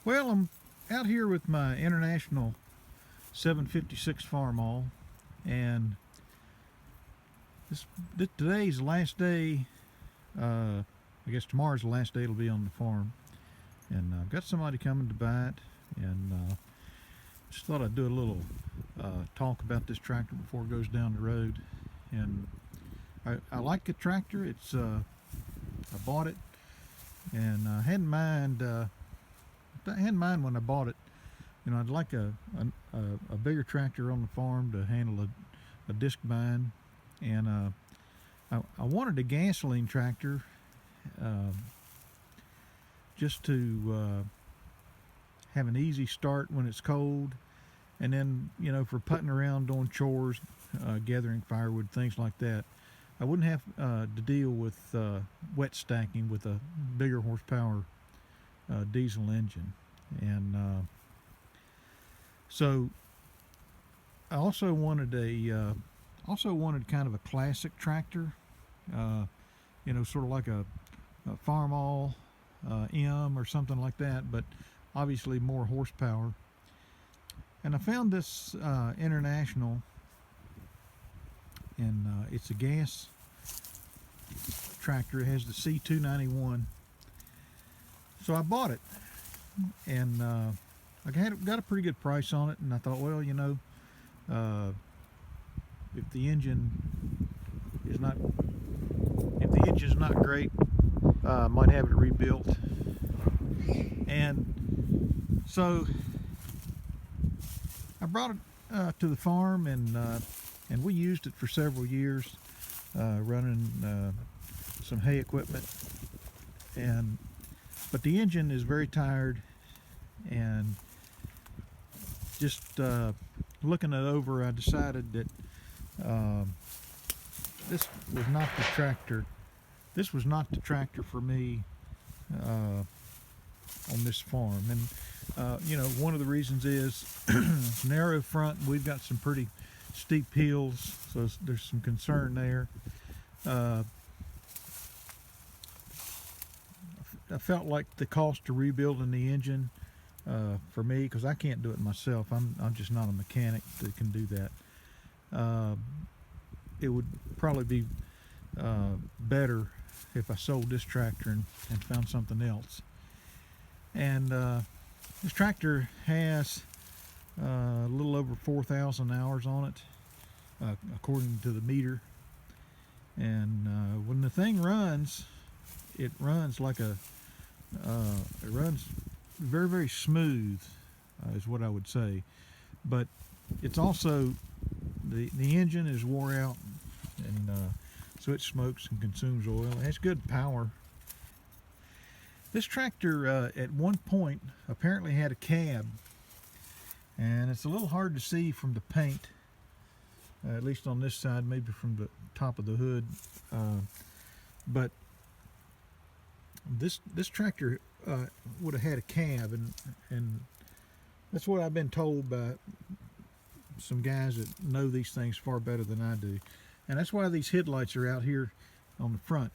Well, I'm out here with my International 756 Farmall, and today's the last day. I guess tomorrow's the last day it'll be on the farm, and I've got somebody coming to buy it, and just thought I'd do a little talk about this tractor before it goes down the road. And I like the tractor. It's I bought it, and I had in mind when I bought it, you know, I'd like a bigger tractor on the farm to handle a disc bind, and I wanted a gasoline tractor, just to have an easy start when it's cold, and then, you know, for putting around doing chores, gathering firewood, things like that. I wouldn't have to deal with wet stacking with a bigger horsepower diesel engine. And so I also wanted kind of a classic tractor, you know, sort of like a Farmall M or something like that, but obviously more horsepower. And I found this International, and it's a gas tractor. It has the C291. So I bought it, and I got a pretty good price on it, and I thought, well, you know, if the engine's not great, I might have it rebuilt. And so I brought it to the farm, and we used it for several years, running some hay equipment. But the engine is very tired, and just looking it over, I decided that this was not the tractor. This was not the tractor for me on this farm. And you know, one of the reasons is narrow front. We've got some pretty steep hills, so there's some concern there. I felt like the cost of rebuilding the engine, for me, because I can't do it myself. I'm just not a mechanic that can do that. It would probably be better if I sold this tractor and found something else. And this tractor has a little over 4,000 hours on it, according to the meter. And when the thing runs, it runs like it runs very, very smooth, is what I would say. But it's also, the engine is wore out, and so it smokes and consumes oil. It has good power. This tractor at one point apparently had a cab, and it's a little hard to see from the paint, at least on this side, maybe from the top of the hood, but this tractor would have had a cab, and that's what I've been told by some guys that know these things far better than I do. And that's why these headlights are out here on the front.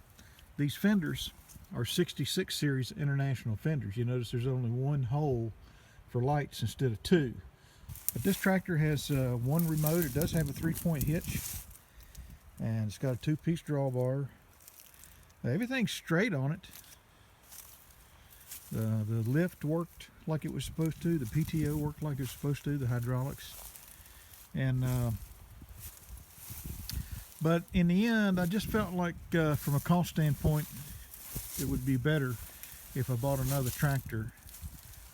These fenders are 66 series International fenders. You notice there's only one hole for lights instead of two. But this tractor has one remote. It does have a 3-point hitch, and it's got a 2-piece drawbar. Everything's straight on it. The lift worked like it was supposed to. The PTO worked like it was supposed to. The hydraulics. And but in the end, I just felt like, from a cost standpoint, it would be better if I bought another tractor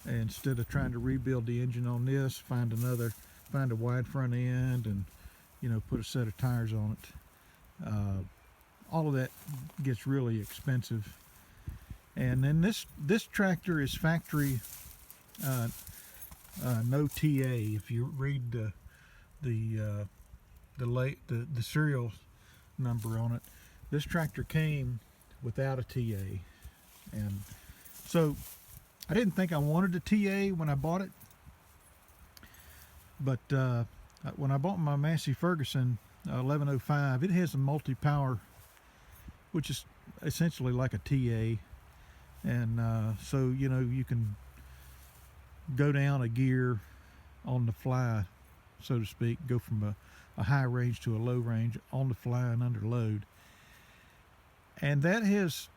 instead of trying to rebuild the engine on this, find a wide front end, and, you know, put a set of tires on it. All of that gets really expensive. And then this tractor is factory, no TA. If you read the serial number on it, this tractor came without a TA. And so I didn't think I wanted a TA when I bought it, but when I bought my Massey Ferguson 1105, it has a multi-power, which is essentially like a TA. And so, you know, you can go down a gear on the fly, so to speak, go from a high range to a low range on the fly and under load. And that has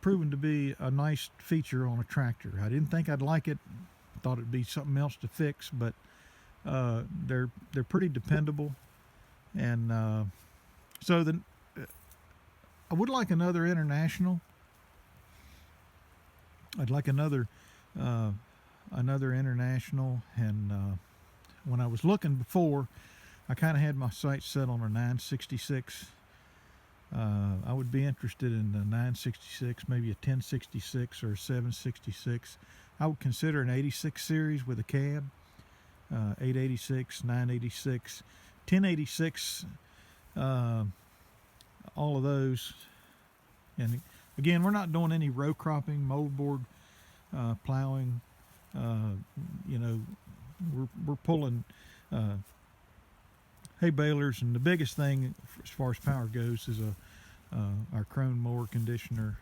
proven to be a nice feature on a tractor. I didn't think I'd like it, thought it'd be something else to fix, but they're pretty dependable. And so I would like another International. I'd like another International, and when I was looking before, I kind of had my sights set on a 966. I would be interested in a 966, maybe a 1066 or a 766. I would consider an 86 series with a cab, 886, 986, 1086, all of those. And again, we're not doing any row cropping, moldboard plowing. You know, we're pulling hay balers, and the biggest thing as far as power goes is our Krone mower conditioner.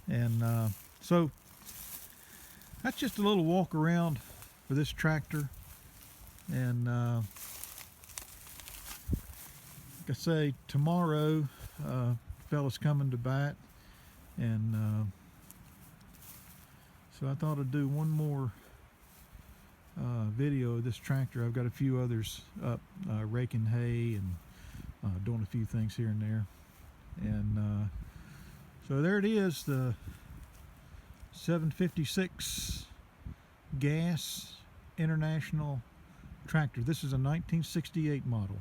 And so that's just a little walk around for this tractor. And like I say, tomorrow fella's coming to bat, and so I thought I'd do one more video of this tractor. I've got a few others up, raking hay and doing a few things here and there. And so there it is, the 756 gas International tractor. This is a 1968 model.